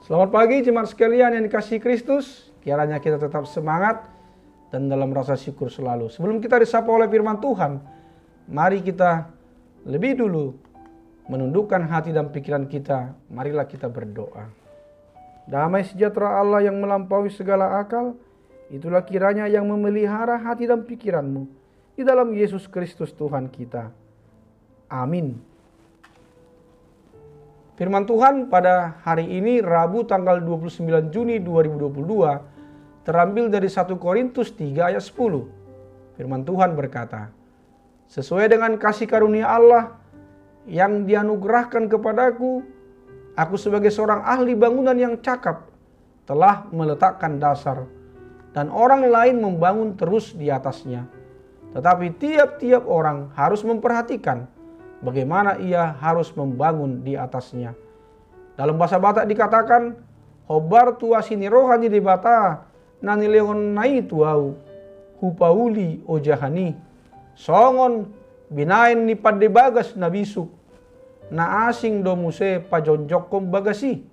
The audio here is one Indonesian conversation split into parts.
Selamat pagi jemaat sekalian yang dikasihi Kristus. Kiranya kita tetap semangat dan dalam rasa syukur selalu. Sebelum kita disapa oleh firman Tuhan, mari kita lebih dulu menundukkan hati dan pikiran kita. Marilah kita berdoa. Damai sejahtera Allah yang melampaui segala akal, itulah kiranya yang memelihara hati dan pikiranmu di dalam Yesus Kristus Tuhan kita. Amin. Firman Tuhan pada hari ini Rabu tanggal 29 Juni 2022 terambil dari 1 Korintus 3 ayat 10. Firman Tuhan berkata, "Sesuai dengan kasih karunia Allah yang dianugerahkan kepadaku, aku sebagai seorang ahli bangunan yang cakap telah meletakkan dasar, dan orang lain membangun terus di atasnya. Tetapi tiap-tiap orang harus memperhatikan bagaimana ia harus membangun di atasnya." Dalam bahasa Batak dikatakan, "Hobar tua sini rohani di bata, nani leon nai tuau, hupauli ojahani, songon binain ni padde bagas nabisuk, na asing domuse pajonjokom bagasi,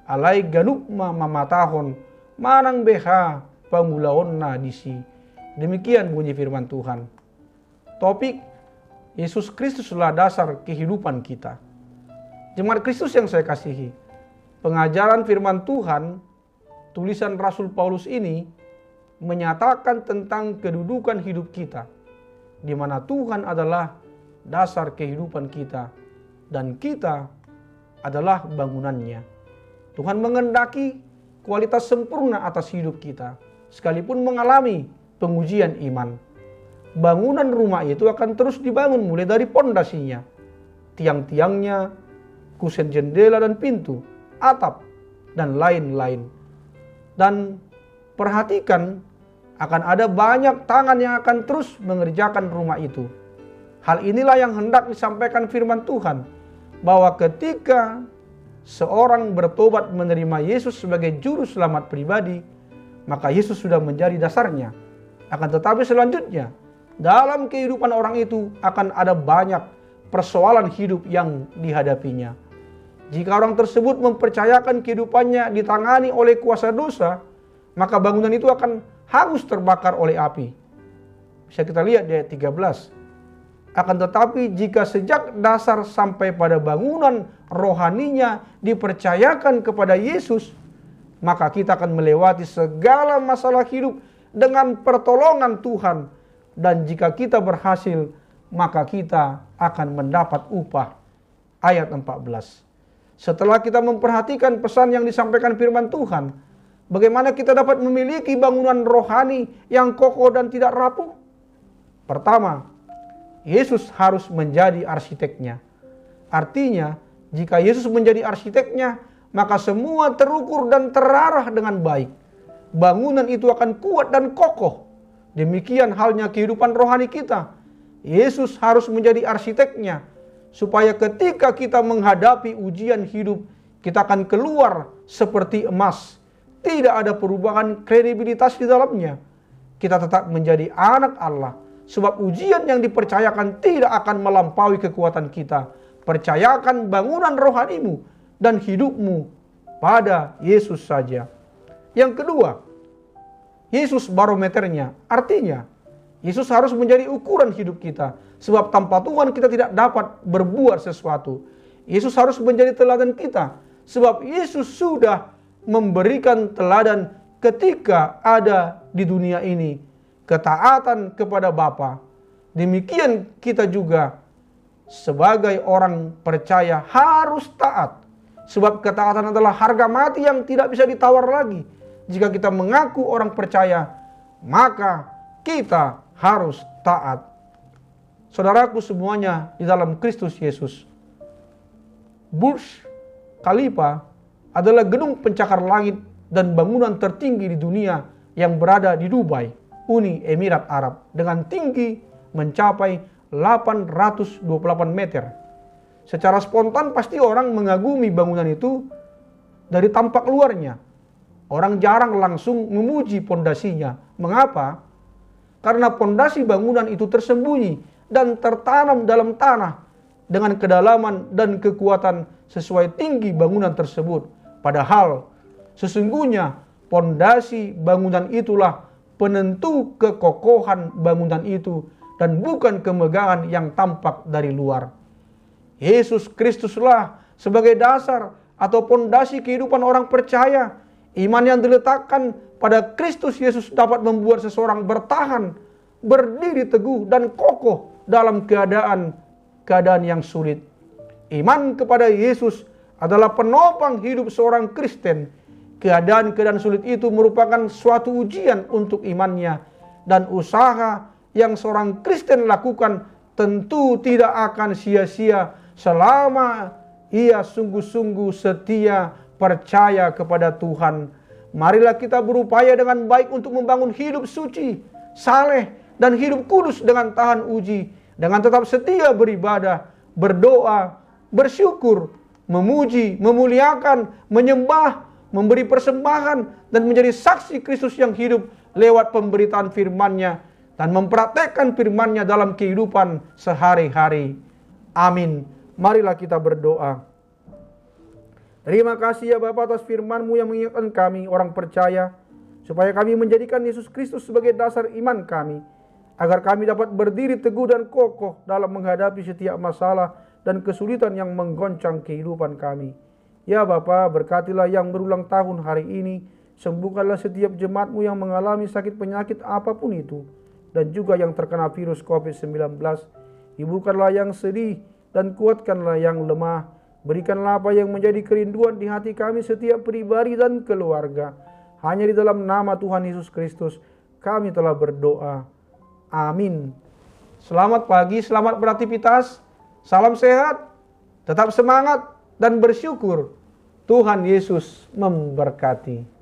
alai ganukma mamatahon, manang beha pangulaon na disi." Demikian bunyi firman Tuhan. Topik Yesus Kristuslah dasar kehidupan kita. Jemaat Kristus yang saya kasihi, pengajaran firman Tuhan, tulisan Rasul Paulus ini menyatakan tentang kedudukan hidup kita, di mana Tuhan adalah dasar kehidupan kita dan kita adalah bangunannya. Tuhan mengendaki kualitas sempurna atas hidup kita, sekalipun mengalami pengujian iman. Bangunan rumah itu akan terus dibangun mulai dari pondasinya, tiang-tiangnya, kusen jendela dan pintu, atap, dan lain-lain. Dan perhatikan, akan ada banyak tangan yang akan terus mengerjakan rumah itu. Hal inilah yang hendak disampaikan firman Tuhan, bahwa ketika seorang bertobat menerima Yesus sebagai juru selamat pribadi, maka Yesus sudah menjadi dasarnya. Akan tetapi selanjutnya, dalam kehidupan orang itu akan ada banyak persoalan hidup yang dihadapinya. Jika orang tersebut mempercayakan kehidupannya ditangani oleh kuasa dosa, maka bangunan itu akan hangus terbakar oleh api. Bisa kita lihat di ayat 13. Akan tetapi jika sejak dasar sampai pada bangunan rohaninya dipercayakan kepada Yesus, maka kita akan melewati segala masalah hidup dengan pertolongan Tuhan. Dan jika kita berhasil, maka kita akan mendapat upah. Ayat 14. Setelah kita memperhatikan pesan yang disampaikan firman Tuhan, bagaimana kita dapat memiliki bangunan rohani yang kokoh dan tidak rapuh? Pertama, Yesus harus menjadi arsiteknya. Artinya, jika Yesus menjadi arsiteknya, maka semua terukur dan terarah dengan baik. Bangunan itu akan kuat dan kokoh. Demikian halnya kehidupan rohani kita. Yesus harus menjadi arsiteknya, supaya ketika kita menghadapi ujian hidup, kita akan keluar seperti emas. Tidak ada perubahan kredibilitas di dalamnya. Kita tetap menjadi anak Allah, sebab ujian yang dipercayakan tidak akan melampaui kekuatan kita. Percayakan bangunan rohanimu dan hidupmu pada Yesus saja. Yang kedua, Yesus barometernya, artinya Yesus harus menjadi ukuran hidup kita. Sebab tanpa Tuhan kita tidak dapat berbuat sesuatu. Yesus harus menjadi teladan kita. Sebab Yesus sudah memberikan teladan ketika ada di dunia ini. Ketaatan kepada Bapa. Demikian kita juga sebagai orang percaya harus taat. Sebab ketaatan adalah harga mati yang tidak bisa ditawar lagi. Jika kita mengaku orang percaya, maka kita harus taat. Saudaraku semuanya di dalam Kristus Yesus, Burj Khalifa adalah gedung pencakar langit dan bangunan tertinggi di dunia yang berada di Dubai, Uni Emirat Arab, dengan tinggi mencapai 828 meter. Secara spontan pasti orang mengagumi bangunan itu dari tampak luarnya. Orang jarang langsung memuji pondasinya. Mengapa? Karena pondasi bangunan itu tersembunyi dan tertanam dalam tanah dengan kedalaman dan kekuatan sesuai tinggi bangunan tersebut. Padahal sesungguhnya pondasi bangunan itulah penentu kekokohan bangunan itu dan bukan kemegahan yang tampak dari luar. Yesus Kristuslah sebagai dasar atau pondasi kehidupan orang percaya. Iman yang diletakkan pada Kristus Yesus dapat membuat seseorang bertahan, berdiri teguh dan kokoh dalam keadaan yang sulit. Iman kepada Yesus adalah penopang hidup seorang Kristen. Keadaan-keadaan sulit itu merupakan suatu ujian untuk imannya, dan usaha yang seorang Kristen lakukan tentu tidak akan sia-sia selama ia sungguh-sungguh setia percaya kepada Tuhan. Marilah kita berupaya dengan baik untuk membangun hidup suci, saleh, dan hidup kudus dengan tahan uji, dengan tetap setia beribadah, berdoa, bersyukur, memuji, memuliakan, menyembah, memberi persembahan, dan menjadi saksi Kristus yang hidup lewat pemberitaan firman-Nya dan mempraktekkan firman-Nya dalam kehidupan sehari-hari. Amin. Marilah kita berdoa. Terima kasih ya Bapa atas firman-Mu yang mengingatkan kami orang percaya, supaya kami menjadikan Yesus Kristus sebagai dasar iman kami, agar kami dapat berdiri teguh dan kokoh dalam menghadapi setiap masalah dan kesulitan yang menggoncang kehidupan kami. Ya Bapa, berkatilah yang berulang tahun hari ini, sembuhkanlah setiap jemaat-Mu yang mengalami sakit penyakit apapun itu, dan juga yang terkena virus COVID-19. Hiburkanlah yang sedih dan kuatkanlah yang lemah. Berikanlah apa yang menjadi kerinduan di hati kami setiap pribadi dan keluarga. Hanya di dalam nama Tuhan Yesus Kristus kami telah berdoa. Amin. Selamat pagi, selamat beraktivitas. Salam sehat, tetap semangat dan bersyukur. Tuhan Yesus memberkati.